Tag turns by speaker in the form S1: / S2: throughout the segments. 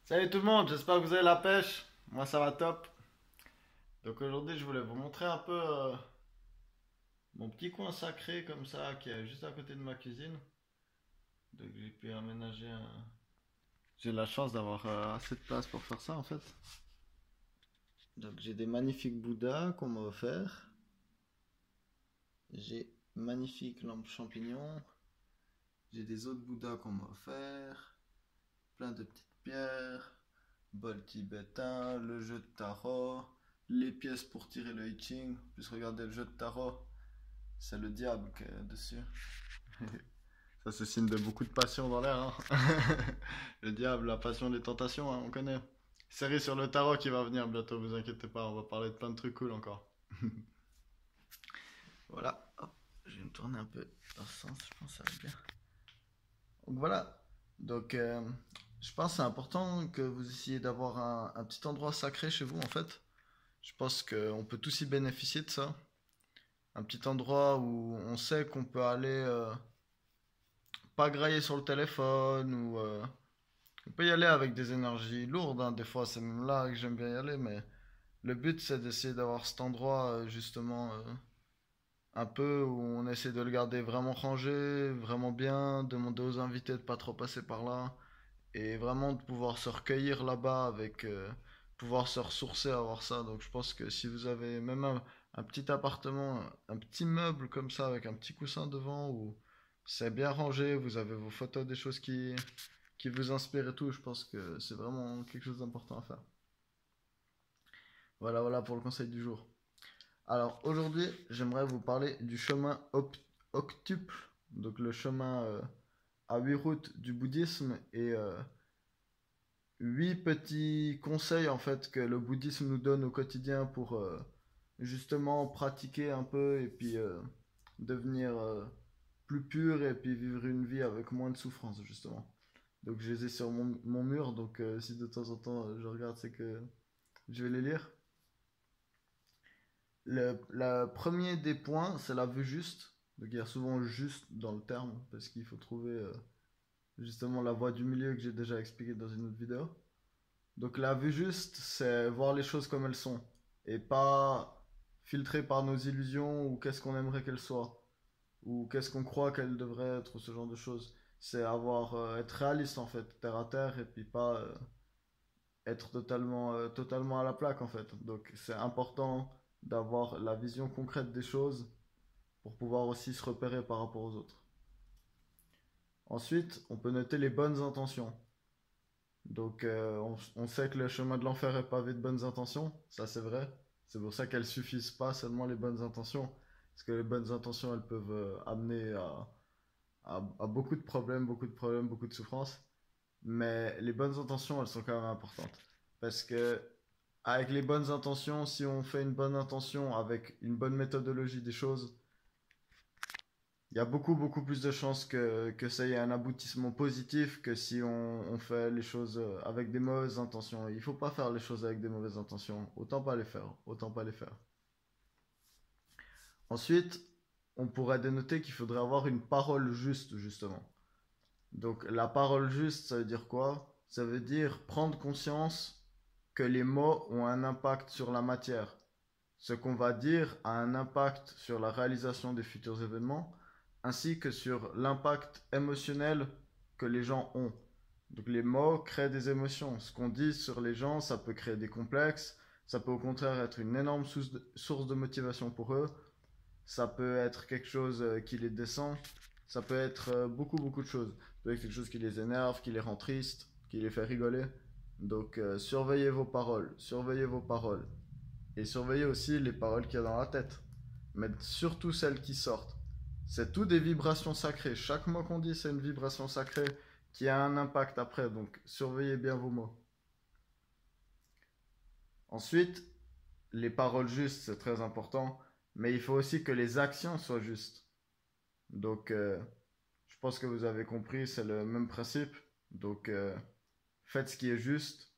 S1: Salut tout le monde, j'espère que vous avez la pêche. Moi ça va top. Donc aujourd'hui je voulais vous montrer un peu mon petit coin sacré comme ça qui est juste à côté de ma cuisine. Donc j'ai pu aménager un... J'ai la chance d'avoir assez de place pour faire ça en fait. Donc j'ai des magnifiques Bouddhas qu'on m'a offert. J'ai magnifiques lampes champignons. J'ai des autres Bouddhas qu'on m'a offert. Plein de petites pierres. Bol tibétain, le jeu de tarot. Les pièces pour tirer le I Ching. Plus regardez le jeu de tarot. C'est le diable qui est dessus. Ça, c'est signe de beaucoup de passion dans l'air, hein. Le diable, la passion, les tentations, hein, on connaît. Série sur le tarot qui va venir bientôt, vous inquiétez pas, on va parler de plein de trucs cool encore. Voilà, hop, je vais me tourner un peu dans ce sens, je pense que ça va bien. Donc voilà, donc je pense que c'est important que vous essayiez d'avoir un petit endroit sacré chez vous en fait. Je pense qu'on peut tous y bénéficier de ça. Un petit endroit où on sait qu'on peut aller pas grailler sur le téléphone ou on peut y aller avec des énergies lourdes, hein. Des fois c'est même là que j'aime bien y aller, mais le but c'est d'essayer d'avoir cet endroit justement un peu où on essaie de le garder vraiment rangé, vraiment bien, demander aux invités de pas trop passer par là et vraiment de pouvoir se recueillir là-bas avec pouvoir se ressourcer avoir ça. Donc je pense que si vous avez même un petit appartement, un petit meuble comme ça avec un petit coussin devant où c'est bien rangé, vous avez vos photos des choses qui vous inspirent et tout, je pense que c'est vraiment quelque chose d'important à faire. Voilà, voilà pour le conseil du jour. Alors aujourd'hui, j'aimerais vous parler du chemin octuple, donc le chemin à 8 routes du bouddhisme et 8 petits conseils en fait que le bouddhisme nous donne au quotidien pour justement pratiquer un peu et puis devenir plus pur et puis vivre une vie avec moins de souffrance justement. Donc je les ai sur mon mur, donc si de temps en temps je regarde, c'est que je vais les lire. Le premier des points, c'est la vue juste. Donc il y a souvent juste dans le terme, parce qu'il faut trouver justement la voie du milieu que j'ai déjà expliqué dans une autre vidéo. Donc la vue juste, c'est voir les choses comme elles sont, et pas filtrées par nos illusions ou qu'est-ce qu'on aimerait qu'elles soient, ou qu'est-ce qu'on croit qu'elles devraient être, ou ce genre de choses. C'est avoir, être réaliste en fait, terre à terre, et puis pas être totalement à la plaque en fait. Donc c'est important d'avoir la vision concrète des choses pour pouvoir aussi se repérer par rapport aux autres. Ensuite, on peut noter les bonnes intentions. Donc on sait que le chemin de l'enfer est pavé de bonnes intentions, ça c'est vrai. C'est pour ça qu'elles suffisent pas seulement les bonnes intentions. Parce que les bonnes intentions, elles peuvent amener à beaucoup de problèmes, beaucoup de souffrances. Mais les bonnes intentions, elles sont quand même importantes. Parce que avec les bonnes intentions, si on fait une bonne intention avec une bonne méthodologie des choses, il y a beaucoup plus de chances que ça ait un aboutissement positif que si on fait les choses avec des mauvaises intentions. Il faut pas faire les choses avec des mauvaises intentions. Autant pas les faire. Autant pas les faire. Ensuite, on pourrait dénoter qu'il faudrait avoir une parole juste, justement. Donc la parole juste, ça veut dire quoi? Ça veut dire prendre conscience que les mots ont un impact sur la matière. Ce qu'on va dire a un impact sur la réalisation des futurs événements, ainsi que sur l'impact émotionnel que les gens ont. Donc les mots créent des émotions. Ce qu'on dit sur les gens, ça peut créer des complexes, ça peut au contraire être une énorme source de motivation pour eux, ça peut être quelque chose qui les descend, ça peut être beaucoup de choses. Ça peut être quelque chose qui les énerve, qui les rend tristes, qui les fait rigoler. Donc surveillez vos paroles, surveillez vos paroles. Et surveillez aussi les paroles qu'il y a dans la tête. Mais surtout celles qui sortent. C'est tout des vibrations sacrées. Chaque mot qu'on dit, c'est une vibration sacrée qui a un impact après. Donc surveillez bien vos mots. Ensuite, les paroles justes, c'est très important. Mais il faut aussi que les actions soient justes. Donc, je pense que vous avez compris, c'est le même principe. Donc, faites ce qui est juste.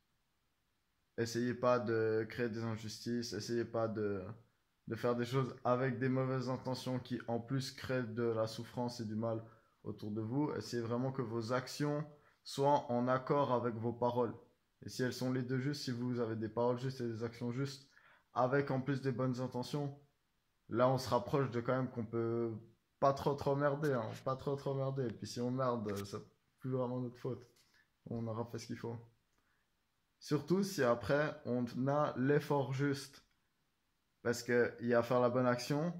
S1: Essayez pas de créer des injustices. Essayez pas de faire des choses avec des mauvaises intentions qui, en plus, créent de la souffrance et du mal autour de vous. Essayez vraiment que vos actions soient en accord avec vos paroles. Et si elles sont les deux justes, si vous avez des paroles justes et des actions justes, avec en plus des bonnes intentions, là on se rapproche de quand même qu'on peut pas trop merder, hein, pas trop merder. Et puis si on merde, c'est plus vraiment notre faute. On aura fait ce qu'il faut. Surtout si après on a l'effort juste. Parce qu'il y a faire la bonne action,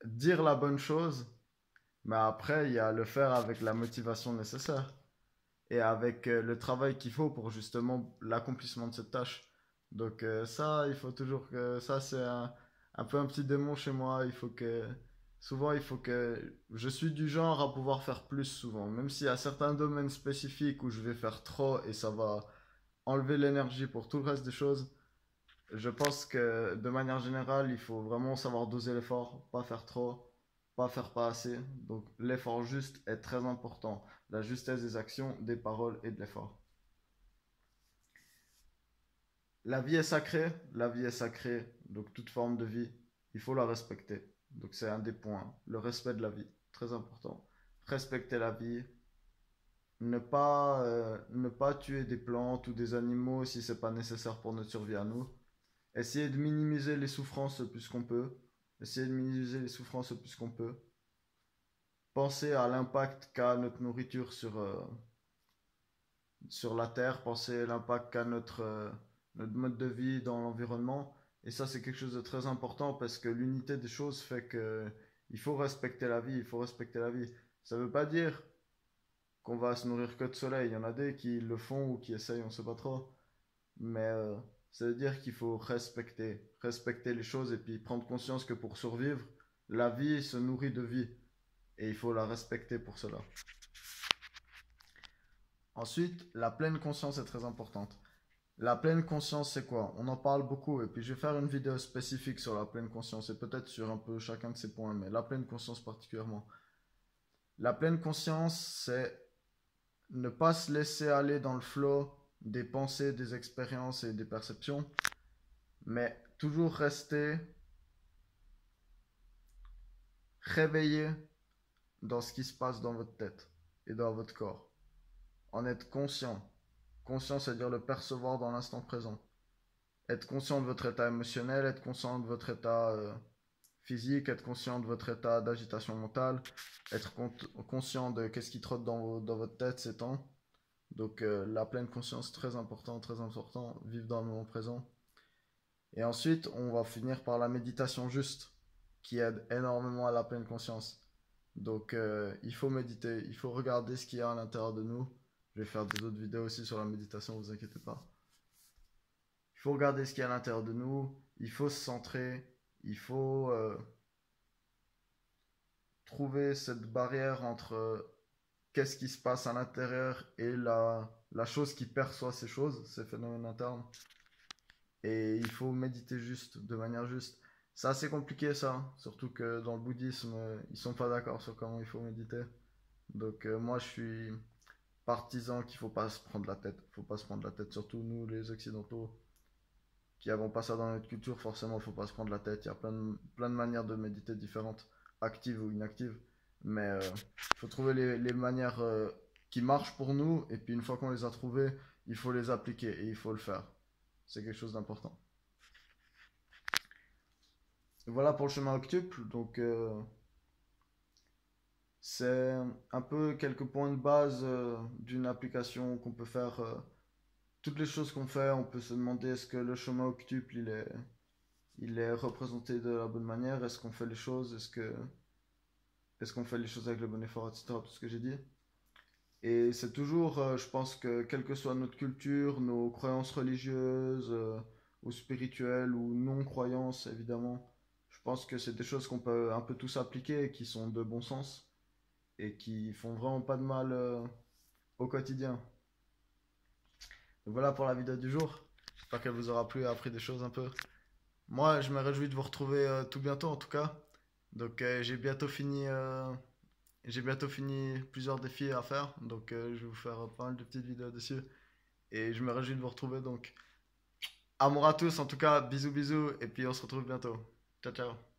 S1: dire la bonne chose, mais après il y a le faire avec la motivation nécessaire et avec le travail qu'il faut pour justement l'accomplissement de cette tâche. Donc ça, il faut toujours que ça c'est un peu un petit démon chez moi. Il faut que souvent il faut que je suis du genre à pouvoir faire plus souvent, même s'il y a certains domaines spécifiques où je vais faire trop et ça va enlever l'énergie pour tout le reste des choses. Je pense que de manière générale, il faut vraiment savoir doser l'effort, pas faire trop, pas faire pas assez. Donc l'effort juste est très important. La justesse des actions, des paroles et de l'effort. La vie est sacrée, la vie est sacrée, donc toute forme de vie, il faut la respecter. Donc c'est un des points, le respect de la vie, très important. Respecter la vie, ne pas tuer des plantes ou des animaux si c'est pas nécessaire pour notre survie à nous. Essayer de minimiser les souffrances le plus qu'on peut. Essayer de minimiser les souffrances le plus qu'on peut. Penser à l'impact qu'a notre nourriture sur la Terre. Penser à l'impact qu'a notre mode de vie dans l'environnement. Et ça, c'est quelque chose de très important parce que l'unité des choses fait que il faut respecter la vie. Il faut respecter la vie. Ça veut pas dire qu'on va se nourrir que de soleil. Il y en a des qui le font ou qui essayent, on sait pas trop. Mais ça veut dire qu'il faut respecter les choses et puis prendre conscience que pour survivre, la vie se nourrit de vie et il faut la respecter pour cela. Ensuite, la pleine conscience est très importante. La pleine conscience, c'est quoi? On en parle beaucoup et puis je vais faire une vidéo spécifique sur la pleine conscience et peut-être sur un peu chacun de ces points, mais la pleine conscience particulièrement. La pleine conscience, c'est ne pas se laisser aller dans le flot des pensées, des expériences et des perceptions, mais toujours rester réveillé dans ce qui se passe dans votre tête et dans votre corps. En être conscient. Conscient, c'est-à-dire le percevoir dans l'instant présent. Être conscient de votre état émotionnel, être conscient de votre état physique, être conscient de votre état d'agitation mentale, être conscient de qu'est-ce qui trotte dans votre tête ces temps. Donc la pleine conscience, très important, vivre dans le moment présent. Et ensuite, on va finir par la méditation juste, qui aide énormément à la pleine conscience. Donc il faut méditer, il faut regarder ce qu'il y a à l'intérieur de nous. Je vais faire des autres vidéos aussi sur la méditation, vous inquiétez pas. Il faut regarder ce qu'il y a à l'intérieur de nous, il faut se centrer, il faut trouver cette barrière entre qu'est-ce qui se passe à l'intérieur et la chose qui perçoit ces choses, ces phénomènes internes. Et il faut méditer juste, de manière juste. C'est assez compliqué ça, surtout que dans le bouddhisme, ils sont pas d'accord sur comment il faut méditer. Donc moi je suis partisan qu'il faut pas se prendre la tête. Faut pas se prendre la tête, surtout nous les occidentaux qui avons pas ça dans notre culture, forcément faut pas se prendre la tête. Il y a plein de manières de méditer différentes, actives ou inactives. Mais il faut trouver les manières qui marchent pour nous, et puis une fois qu'on les a trouvées, il faut les appliquer et il faut le faire. C'est quelque chose d'important. Voilà pour le chemin octuple. Donc c'est un peu quelques points de base d'une application qu'on peut faire. Toutes les choses qu'on fait, on peut se demander est-ce que le chemin octuple il est représenté de la bonne manière, est-ce qu'on fait les choses, est-ce qu'on fait les choses avec le bon effort, etc. Tout ce que j'ai dit. Et c'est toujours, je pense que quelle que soit notre culture, nos croyances religieuses, ou spirituelles, ou non-croyances, évidemment, je pense que c'est des choses qu'on peut un peu tous appliquer et qui sont de bon sens et qui font vraiment pas de mal au quotidien. Donc voilà pour la vidéo du jour. J'espère qu'elle vous aura plu et appris des choses un peu. Moi, je me réjouis de vous retrouver tout bientôt en tout cas. Donc j'ai bientôt fini plusieurs défis à faire. Donc je vais vous faire pas mal de petites vidéos dessus. Et je me réjouis de vous retrouver. Donc amour à tous en tout cas. Bisous bisous. Et puis on se retrouve bientôt. Ciao ciao.